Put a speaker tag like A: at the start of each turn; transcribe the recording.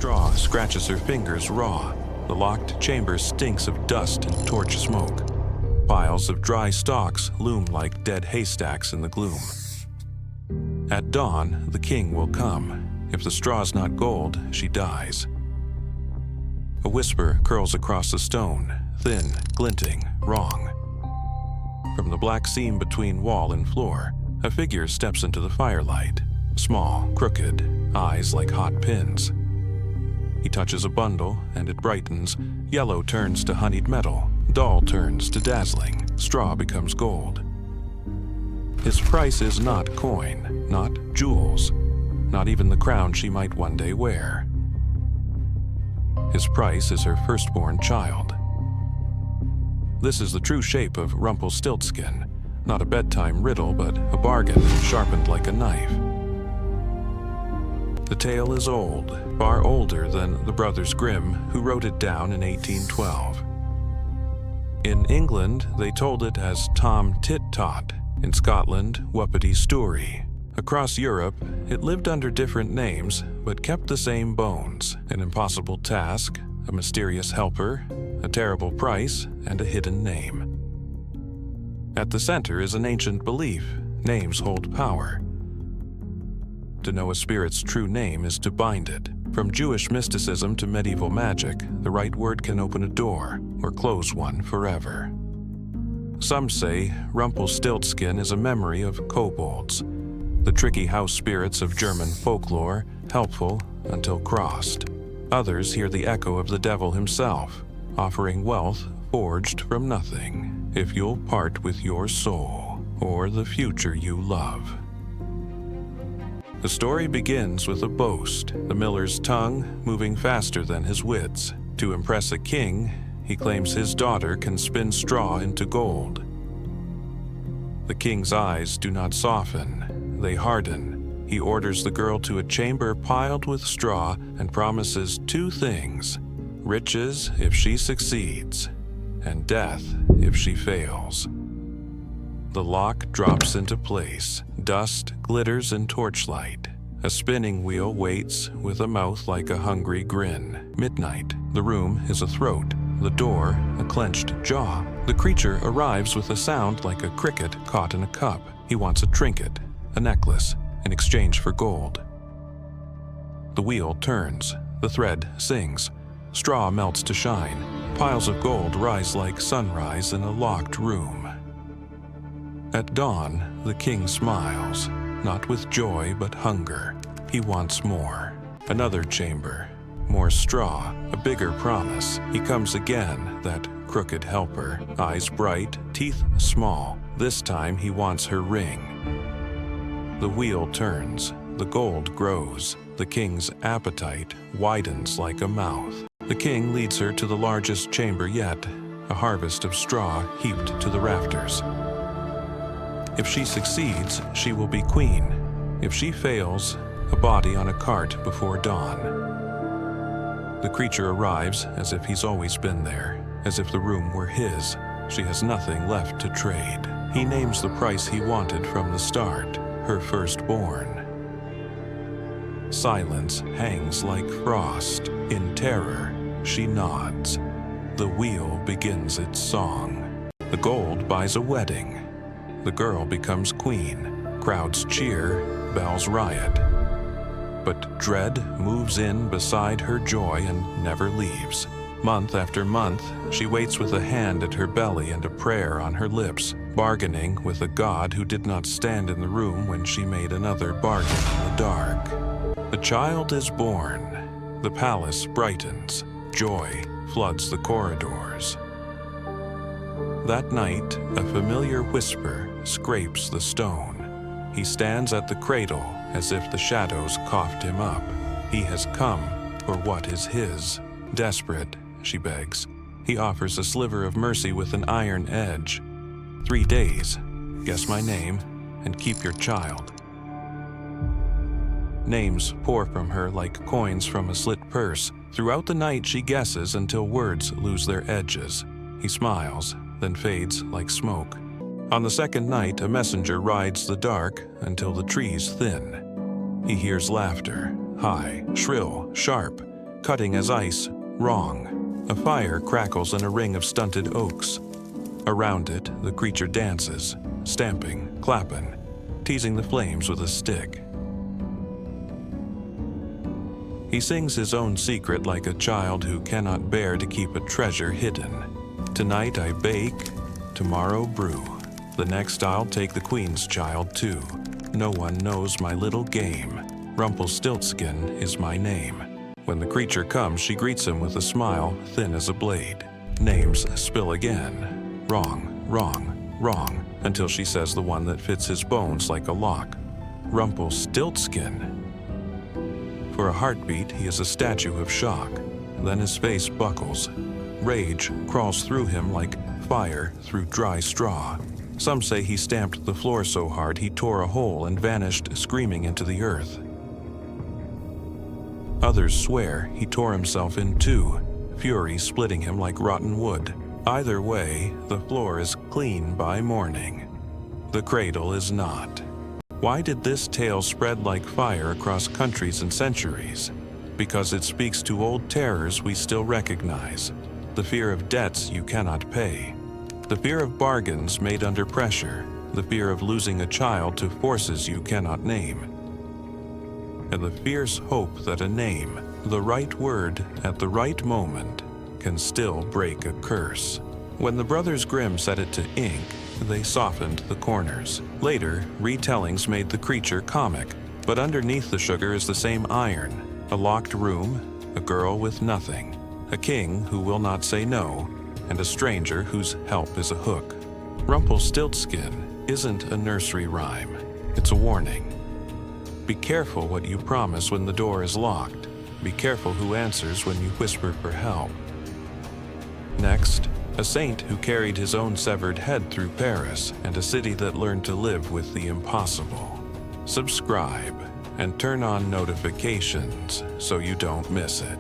A: straw scratches her fingers raw. The locked chamber stinks of dust and torch smoke. Piles of dry stalks loom like dead haystacks in the gloom. At dawn, the king will come. If the straw's not gold, she dies. A whisper curls across the stone, thin, glinting, wrong. From the black seam between wall and floor, a figure steps into the firelight. Small, crooked, eyes like hot pins. He touches a bundle, and it brightens. Yellow turns to honeyed metal. Dull turns to dazzling. Straw becomes gold. His price is not coin, not jewels, not even the crown she might one day wear. His price is her firstborn child. This is the true shape of Rumpelstiltskin, not a bedtime riddle, but a bargain sharpened like a knife. The tale is old, far older than the brothers Grimm, who wrote it down in 1812. In England, they told it as Tom Tit-Tot. In Scotland, Whuppity Stoorie. Across Europe, it lived under different names, but kept the same bones: an impossible task, a mysterious helper, a terrible price, and a hidden name. At the center is an ancient belief: names hold power. To know a spirit's true name is to bind it. From Jewish mysticism to medieval magic, the right word can open a door or close one forever. Some say Rumpelstiltskin is a memory of kobolds, the tricky house spirits of German folklore, helpful until crossed. Others hear the echo of the devil himself, offering wealth forged from nothing, if you'll part with your soul or the future you love. The story begins with a boast, the miller's tongue moving faster than his wits. To impress a king, he claims his daughter can spin straw into gold. The king's eyes do not soften, they harden. He orders the girl to a chamber piled with straw and promises two things: riches if she succeeds, and death if she fails. The lock drops into place. Dust glitters in torchlight. A spinning wheel waits with a mouth like a hungry grin. Midnight. The room is a throat. The door, a clenched jaw. The creature arrives with a sound like a cricket caught in a cup. He wants a trinket, a necklace, in exchange for gold. The wheel turns. The thread sings. Straw melts to shine. Piles of gold rise like sunrise in a locked room. At dawn, the king smiles, not with joy but hunger. He wants more. Another chamber, more straw, a bigger promise. He comes again, that crooked helper, eyes bright, teeth small. This time he wants her ring. The wheel turns, the gold grows. The king's appetite widens like a mouth. The king leads her to the largest chamber yet, a harvest of straw heaped to the rafters. If she succeeds, she will be queen. If she fails, a body on a cart before dawn. The creature arrives as if he's always been there, as if the room were his. She has nothing left to trade. He names the price he wanted from the start, her firstborn. Silence hangs like frost. In terror, she nods. The wheel begins its song. The gold buys a wedding. The girl becomes queen. Crowds cheer, bells riot. But dread moves in beside her joy and never leaves. Month after month, she waits with a hand at her belly and a prayer on her lips, bargaining with a god who did not stand in the room when she made another bargain in the dark. The child is born. The palace brightens. Joy floods the corridors. That night, a familiar whisper scrapes the stone. He stands at the cradle as if the shadows coughed him up. He has come for what is his. Desperate, she begs. He offers a sliver of mercy with an iron edge. 3 days. Guess my name and keep your child. Names pour from her like coins from a slit purse. Throughout the night she guesses until words lose their edges. He smiles, then fades like smoke. On the second night, a messenger rides the dark until the trees thin. He hears laughter, high, shrill, sharp, cutting as ice, wrong. A fire crackles in a ring of stunted oaks. Around it, the creature dances, stamping, clapping, teasing the flames with a stick. He sings his own secret like a child who cannot bear to keep a treasure hidden. Tonight I bake, tomorrow brew. The next I'll take the queen's child too. No one knows my little game. Rumpelstiltskin is my name. When the creature comes, she greets him with a smile, thin as a blade. Names spill again. Wrong, wrong, wrong, until she says the one that fits his bones like a lock. Rumpelstiltskin. For a heartbeat, he is a statue of shock. Then his face buckles. Rage crawls through him like fire through dry straw. Some say he stamped the floor so hard he tore a hole and vanished screaming into the earth. Others swear he tore himself in two, fury splitting him like rotten wood. Either way, the floor is clean by morning. The cradle is not. Why did this tale spread like fire across countries and centuries? Because it speaks to old terrors we still recognize. The fear of debts you cannot pay. The fear of bargains made under pressure. The fear of losing a child to forces you cannot name. And the fierce hope that a name, the right word at the right moment, can still break a curse. When the brothers Grimm set it to ink, they softened the corners. Later, retellings made the creature comic, but underneath the sugar is the same iron. A locked room, a girl with nothing, a king who will not say no, and a stranger whose help is a hook. Rumpelstiltskin isn't a nursery rhyme, it's a warning. Be careful what you promise when the door is locked. Be careful who answers when you whisper for help. Next, a saint who carried his own severed head through Paris, and a city that learned to live with the impossible. Subscribe and turn on notifications so you don't miss it.